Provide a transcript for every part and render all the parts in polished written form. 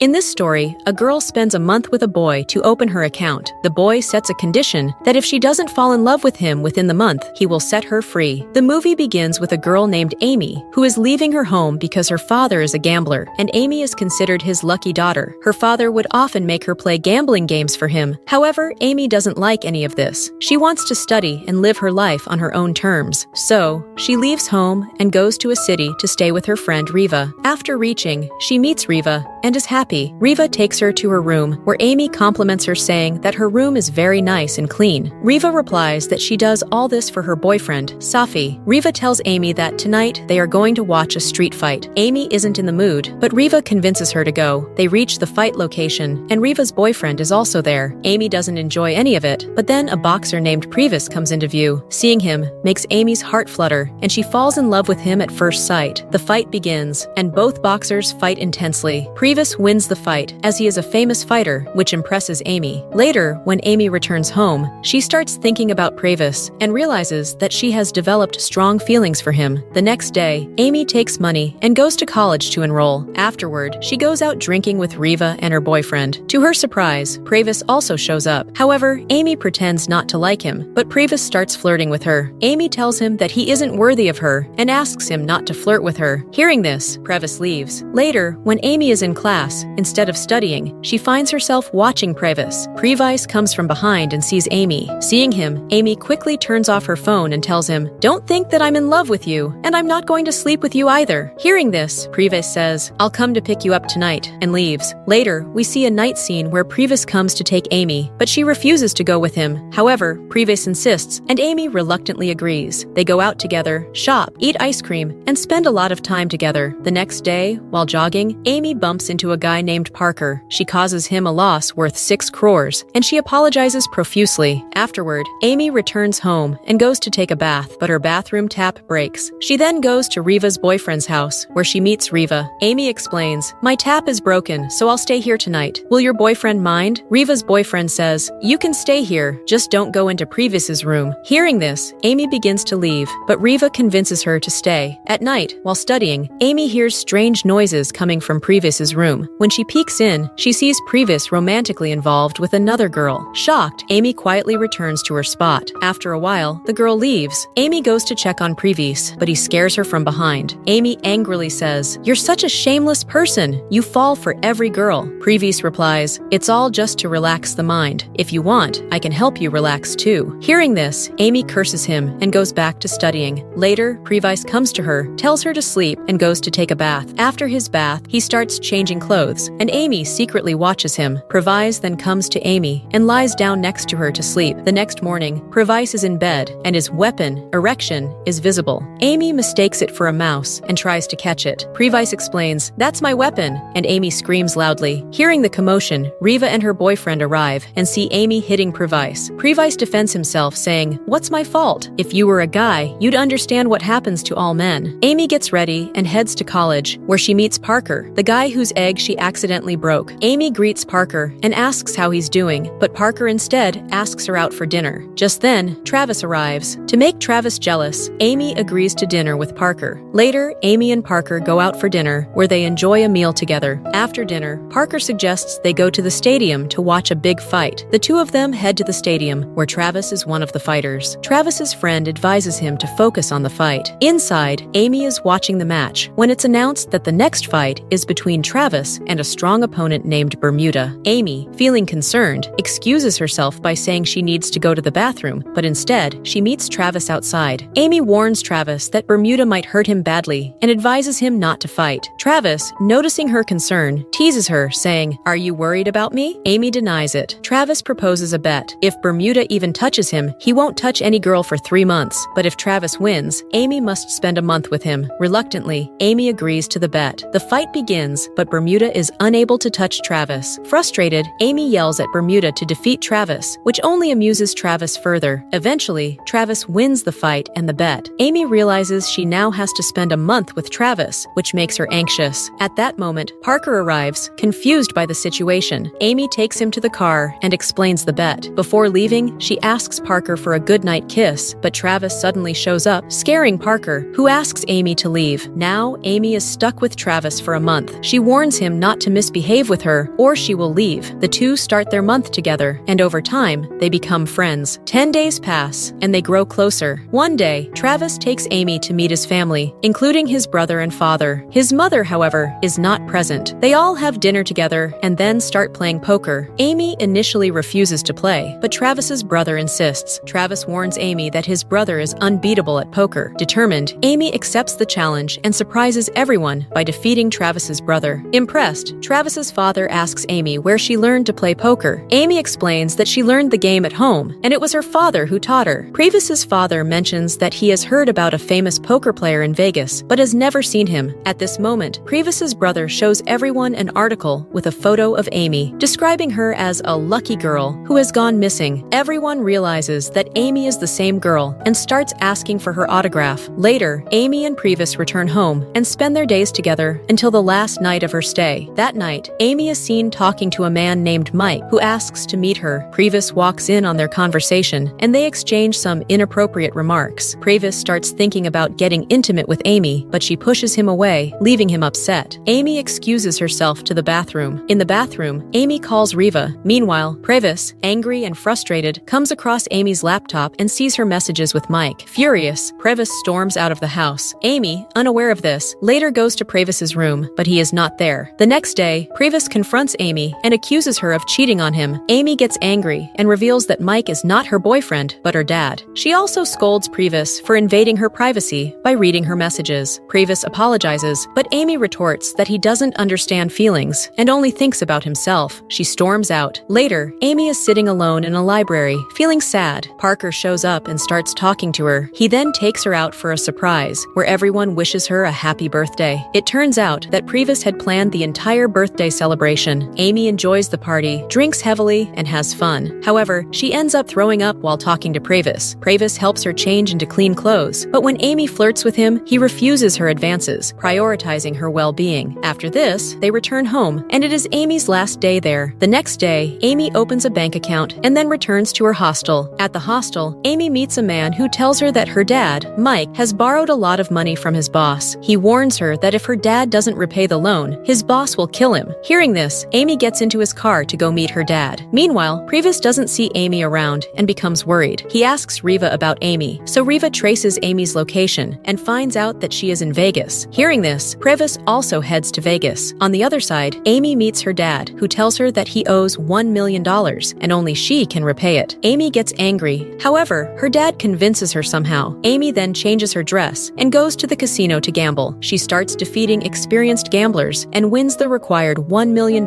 In this story, a girl spends a month with a boy to open her account. The boy sets a condition that if she doesn't fall in love with him within the month, he will set her free. The movie begins with a girl named Amy, who is leaving her home because her father is a gambler, and Amy is considered his lucky daughter. Her father would often make her play gambling games for him. However, Amy doesn't like any of this. She wants to study and live her life on her own terms. So, she leaves home and goes to a city to stay with her friend Riva. After reaching, she meets Riva and is happy. Riva takes her to her room, where Amy compliments her saying that her room is very nice and clean. Riva replies that she does all this for her boyfriend, Safi. Riva tells Amy that tonight they are going to watch a street fight. Amy isn't in the mood, but Riva convinces her to go. They reach the fight location, and Riva's boyfriend is also there. Amy doesn't enjoy any of it, but then a boxer named Pravis comes into view. Seeing him makes Amy's heart flutter, and she falls in love with him at first sight. The fight begins, and both boxers fight intensely. Pravis wins the fight, as he is a famous fighter, which impresses Amy. Later, when Amy returns home, she starts thinking about Pravis and realizes that she has developed strong feelings for him. The next day, Amy takes money and goes to college to enroll. Afterward, she goes out drinking with Riva and her boyfriend. To her surprise, Pravis also shows up. However, Amy pretends not to like him, but Pravis starts flirting with her. Amy tells him that he isn't worthy of her and asks him not to flirt with her. Hearing this, Pravis leaves. Later, when Amy is in class, instead of studying, she finds herself watching Pravis. Pravis comes from behind and sees Amy. Seeing him, Amy quickly turns off her phone and tells him, "Don't think that I'm in love with you, and I'm not going to sleep with you either." Hearing this, Pravis says, "I'll come to pick you up tonight," and leaves. Later, we see a night scene where Pravis comes to take Amy, but she refuses to go with him. However, Pravis insists, and Amy reluctantly agrees. They go out together, shop, eat ice cream, and spend a lot of time together. The next day, while jogging, Amy bumps into a guy named Parker. She causes him a loss worth 6 crores, and she apologizes profusely. Afterward, Amy returns home and goes to take a bath, but her bathroom tap breaks. She then goes to Riva's boyfriend's house, where she meets Riva. Amy explains, "My tap is broken, so I'll stay here tonight. Will your boyfriend mind?" Riva's boyfriend says, "You can stay here, just don't go into Pravis's room." Hearing this, Amy begins to leave, but Riva convinces her to stay. At night, while studying, Amy hears strange noises coming from Pravis's room. When she peeks in, she sees Pravis romantically involved with another girl. Shocked, Amy quietly returns to her spot. After a while, the girl leaves. Amy goes to check on Pravis, but he scares her from behind. Amy angrily says, "You're such a shameless person. You fall for every girl." Pravis replies, "It's all just to relax the mind. If you want, I can help you relax too." Hearing this, Amy curses him and goes back to studying. Later, Pravis comes to her, tells her to sleep, and goes to take a bath. After his bath, he starts changing clothes, and Amy secretly watches him. Pravis then comes to Amy and lies down next to her to sleep. The next morning, Pravis is in bed, and his weapon, erection, is visible. Amy mistakes it for a mouse and tries to catch it. Pravis explains, "That's my weapon," and Amy screams loudly. Hearing the commotion, Riva and her boyfriend arrive and see Amy hitting Pravis. Pravis defends himself, saying, "What's my fault? If you were a guy, you'd understand what happens to all men." Amy gets ready and heads to college, where she meets Parker, the guy whose egg she accidentally broke. Amy greets Parker and asks how he's doing, but Parker instead asks her out for dinner. Just then, Travis arrives. To make Travis jealous, Amy agrees to dinner with Parker. Later, Amy and Parker go out for dinner, where they enjoy a meal together. After dinner, Parker suggests they go to the stadium to watch a big fight. The two of them head to the stadium, where Travis is one of the fighters. Travis's friend advises him to focus on the fight. Inside, Amy is watching the match, when it's announced that the next fight is between Travis and a strong opponent named Bermuda. Amy, feeling concerned, excuses herself by saying she needs to go to the bathroom, but instead, she meets Travis outside. Amy warns Travis that Bermuda might hurt him badly and advises him not to fight. Travis, noticing her concern, teases her, saying, "Are you worried about me?" Amy denies it. Travis proposes a bet. If Bermuda even touches him, he won't touch any girl for 3 months. But if Travis wins, Amy must spend a month with him. Reluctantly, Amy agrees to the bet. The fight begins, but Bermuda is unable to touch Travis. Frustrated, Amy yells at Bermuda to defeat Travis, which only amuses Travis further. Eventually, Travis wins the fight and the bet. Amy realizes she now has to spend a month with Travis, which makes her anxious. At that moment, Parker arrives, confused by the situation. Amy takes him to the car and explains the bet. Before leaving, she asks Parker for a goodnight kiss, but Travis suddenly shows up, scaring Parker, who asks Amy to leave. Now, Amy is stuck with Travis for a month. She warns him not not to misbehave with her, or she will leave. The two start their month together, and over time, they become friends. 10 days pass, and they grow closer. One day, Pravis takes Amy to meet his family, including his brother and father. His mother, however, is not present. They all have dinner together and then start playing poker. Amy initially refuses to play, but Travis's brother insists. Pravis warns Amy that his brother is unbeatable at poker. Determined, Amy accepts the challenge and surprises everyone by defeating Travis's brother. Impressed, Travis's father asks Amy where she learned to play poker. Amy explains that she learned the game at home, and it was her father who taught her. Pravis's father mentions that he has heard about a famous poker player in Vegas, but has never seen him. At this moment, Pravis's brother shows everyone an article with a photo of Amy, describing her as a lucky girl who has gone missing. Everyone realizes that Amy is the same girl and starts asking for her autograph. Later, Amy and Pravis return home and spend their days together until the last night of her stay. That night, Amy is seen talking to a man named Mike, who asks to meet her. Pravis walks in on their conversation, and they exchange some inappropriate remarks. Pravis starts thinking about getting intimate with Amy, but she pushes him away, leaving him upset. Amy excuses herself to the bathroom. In the bathroom, Amy calls Riva. Meanwhile, Pravis, angry and frustrated, comes across Amy's laptop and sees her messages with Mike. Furious, Pravis storms out of the house. Amy, unaware of this, later goes to Pravis's room, but he is not there. The next day, Pravis confronts Amy and accuses her of cheating on him. Amy gets angry and reveals that Mike is not her boyfriend, but her dad. She also scolds Pravis for invading her privacy by reading her messages. Pravis apologizes, but Amy retorts that he doesn't understand feelings and only thinks about himself. She storms out. Later, Amy is sitting alone in a library, feeling sad. Parker shows up and starts talking to her. He then takes her out for a surprise, where everyone wishes her a happy birthday. It turns out that Pravis had planned the entire birthday celebration. Amy enjoys the party, drinks heavily, and has fun. However, she ends up throwing up while talking to Pravis. Pravis helps her change into clean clothes, but when Amy flirts with him, he refuses her advances, prioritizing her well-being. After this, they return home, and it is Amy's last day there. The next day, Amy opens a bank account and then returns to her hostel. At the hostel, Amy meets a man who tells her that her dad, Mike, has borrowed a lot of money from his boss. He warns her that if her dad doesn't repay the loan, his boss will kill him. Hearing this, Amy gets into his car to go meet her dad. Meanwhile, Pravis doesn't see Amy around and becomes worried. He asks Riva about Amy, so Riva traces Amy's location and finds out that she is in Vegas. Hearing this, Pravis also heads to Vegas. On the other side, Amy meets her dad, who tells her that he owes $1 million and only she can repay it. Amy gets angry. However, her dad convinces her somehow. Amy then changes her dress and goes to the casino to gamble. She starts defeating experienced gamblers and wins the required $1 million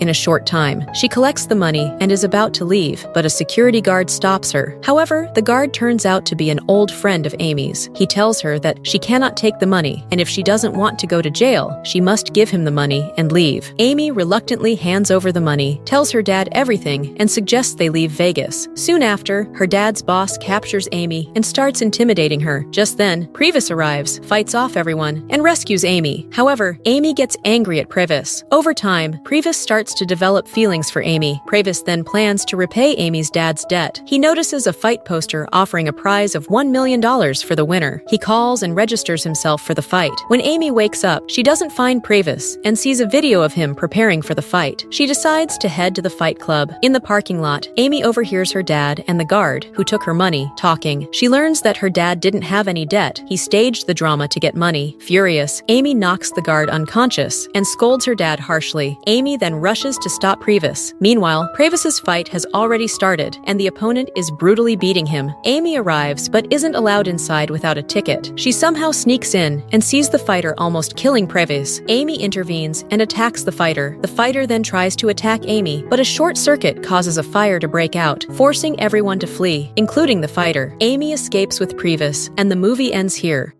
in a short time. She collects the money and is about to leave, but a security guard stops her. However, the guard turns out to be an old friend of Amy's. He tells her that she cannot take the money, and if she doesn't want to go to jail, she must give him the money and leave. Amy reluctantly hands over the money, tells her dad everything, and suggests they leave Vegas. Soon after, her dad's boss captures Amy and starts intimidating her. Just then, Pravis arrives, fights off everyone, and rescues Amy. However, Amy gets angry at Pravis. Over time, Pravis starts to develop feelings for Amy. Pravis then plans to repay Amy's dad's debt. He notices a fight poster offering a prize of $1 million for the winner. He calls and registers himself for the fight. When Amy wakes up, she doesn't find Pravis and sees a video of him preparing for the fight. She decides to head to the fight club. In the parking lot, Amy overhears her dad and the guard, who took her money, talking. She learns that her dad didn't have any debt. He staged the drama to get money. Furious, Amy knocks the guard unconscious and scolds her dad harshly. Amy then rushes to stop Pravis. Meanwhile, Pravis's fight has already started, and the opponent is brutally beating him. Amy arrives, but isn't allowed inside without a ticket. She somehow sneaks in and sees the fighter almost killing Pravis. Amy intervenes and attacks the fighter. The fighter then tries to attack Amy, but a short circuit causes a fire to break out, forcing everyone to flee, including the fighter. Amy escapes with Pravis, and the movie ends here.